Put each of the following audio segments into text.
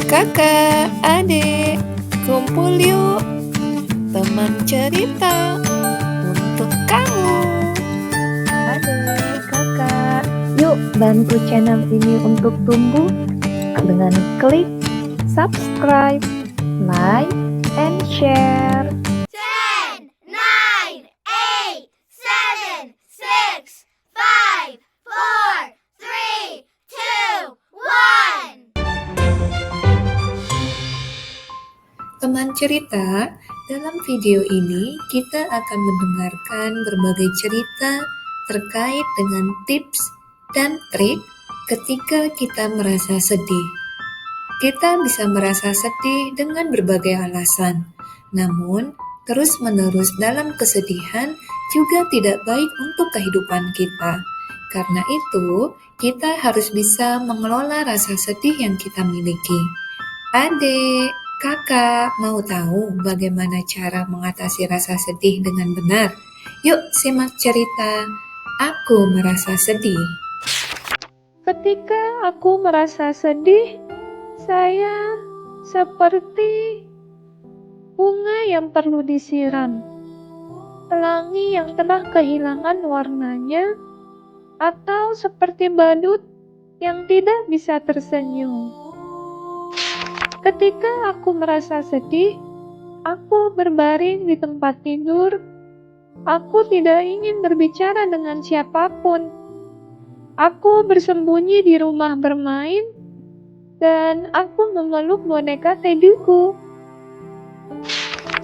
Kakak, adik, kumpul yuk, teman cerita untuk kamu. Adik, kakak, yuk bantu channel ini untuk tumbuh dengan klik subscribe, like, and share. 10, 9, 8, 7, 6, 5, 4, 3, 2, 1. Teman cerita, dalam video ini kita akan mendengarkan berbagai cerita terkait dengan tips dan trik ketika kita merasa sedih. Kita bisa merasa sedih dengan berbagai alasan, namun terus-menerus dalam kesedihan juga tidak baik untuk kehidupan kita. Karena itu, kita harus bisa mengelola rasa sedih yang kita miliki. Adik, kakak mau tahu bagaimana cara mengatasi rasa sedih dengan benar? Yuk simak cerita Aku Merasa Sedih. Ketika aku merasa sedih, saya seperti bunga yang perlu disiram, pelangi yang telah kehilangan warnanya, atau seperti badut yang tidak bisa tersenyum. Ketika aku merasa sedih, aku berbaring di tempat tidur. Aku tidak ingin berbicara dengan siapapun. Aku bersembunyi di rumah bermain, dan aku memeluk boneka Teddyku.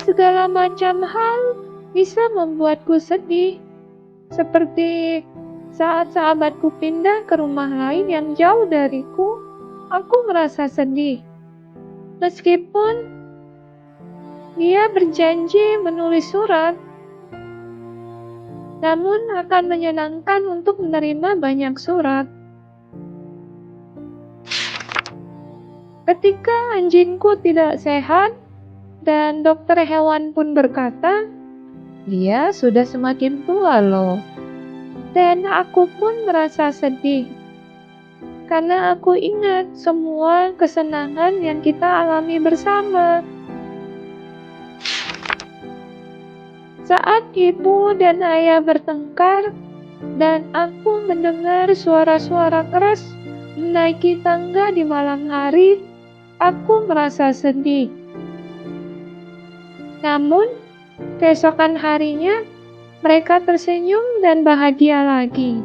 Segala macam hal bisa membuatku sedih, seperti saat sahabatku pindah ke rumah lain yang jauh dariku. Aku merasa sedih. Meskipun dia berjanji menulis surat, namun akan menyenangkan untuk menerima banyak surat. Ketika anjingku tidak sehat, dan dokter hewan pun berkata, dia sudah semakin tua loh. Dan aku pun merasa sedih, karena aku ingat semua kesenangan yang kita alami bersama. Saat ibu dan ayah bertengkar, dan aku mendengar suara-suara keras menaiki tangga di malam hari, aku merasa sedih. Namun, keesokan harinya, mereka tersenyum dan bahagia lagi.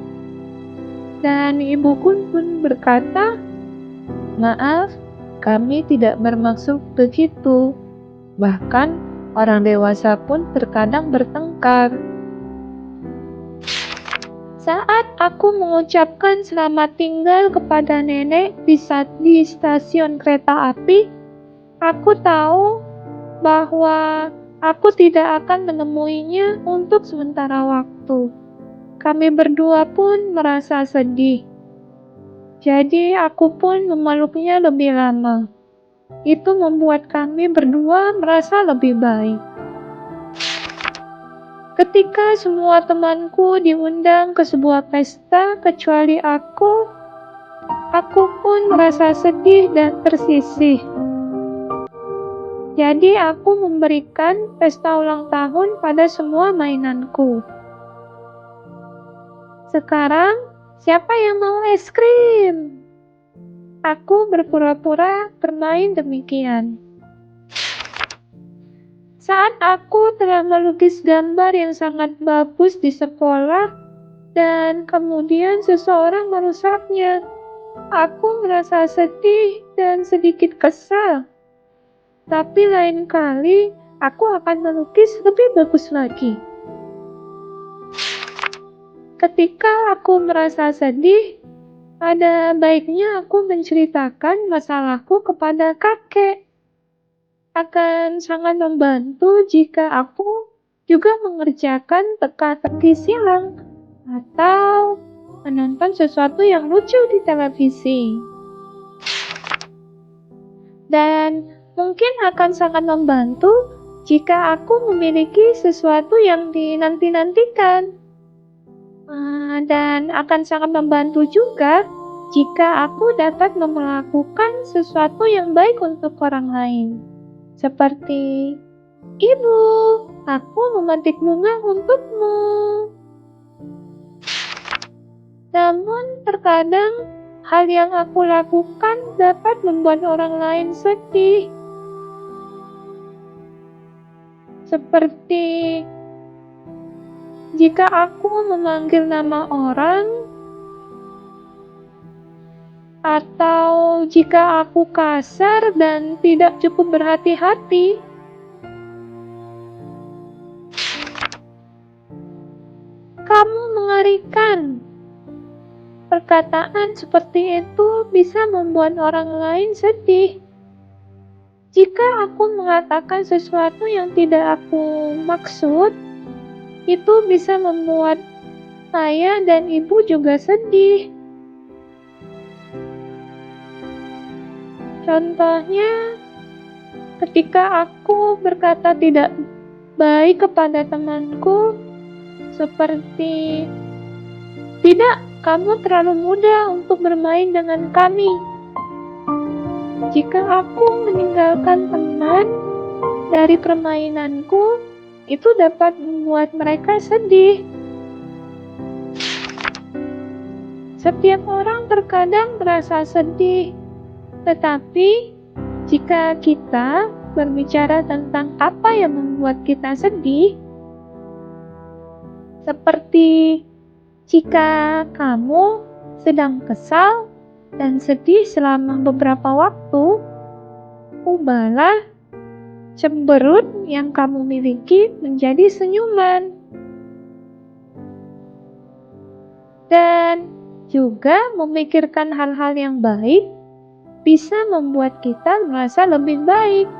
Dan ibuku pun berkata, maaf, kami tidak bermaksud begitu. Bahkan, orang dewasa pun terkadang bertengkar. Saat aku mengucapkan selamat tinggal kepada nenek di stasiun kereta api, aku tahu bahwa aku tidak akan menemuinya untuk sementara waktu. Kami berdua pun merasa sedih. Jadi aku pun memeluknya lebih lama. Itu membuat kami berdua merasa lebih baik. Ketika semua temanku diundang ke sebuah pesta kecuali aku pun merasa sedih dan tersisih. Jadi aku memberikan pesta ulang tahun pada semua mainanku. Sekarang, siapa yang mau es krim? Aku berpura-pura bermain demikian. Saat aku telah melukis gambar yang sangat bagus di sekolah, dan kemudian seseorang merusaknya, aku merasa sedih dan sedikit kesal. Tapi lain kali, aku akan melukis lebih bagus lagi. Ketika aku merasa sedih, ada baiknya aku menceritakan masalahku kepada kakek. Akan sangat membantu jika aku juga mengerjakan teka-teki silang atau menonton sesuatu yang lucu di televisi. Dan mungkin akan sangat membantu jika aku memiliki sesuatu yang dinanti-nantikan. Dan akan sangat membantu juga jika aku dapat melakukan sesuatu yang baik untuk orang lain. Seperti, "Ibu, aku memetik bunga untukmu." Namun terkadang hal yang aku lakukan dapat membuat orang lain sedih. Seperti jika aku memanggil nama orang, atau jika aku kasar dan tidak cukup berhati-hati. Kamu mengerikan. Perkataan seperti itu bisa membuat orang lain sedih. Jika aku mengatakan sesuatu yang tidak aku maksud, itu bisa membuat ayah dan ibu juga sedih. Contohnya, ketika aku berkata tidak baik kepada temanku, seperti, "Tidak, kamu terlalu muda untuk bermain dengan kami." Jika aku meninggalkan teman dari permainanku, itu dapat membuat mereka sedih. Setiap orang terkadang merasa sedih, tetapi jika kita berbicara tentang apa yang membuat kita sedih, seperti jika kamu sedang kesal dan sedih selama beberapa waktu, ubahlah cemberut yang kamu miliki menjadi senyuman. Dan juga memikirkan hal-hal yang baik bisa membuat kita merasa lebih baik.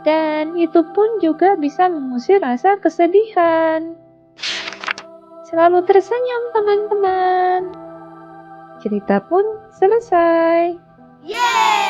Dan itu pun juga bisa mengusir rasa kesedihan. Selalu tersenyum, teman-teman. Cerita pun selesai. Yeay!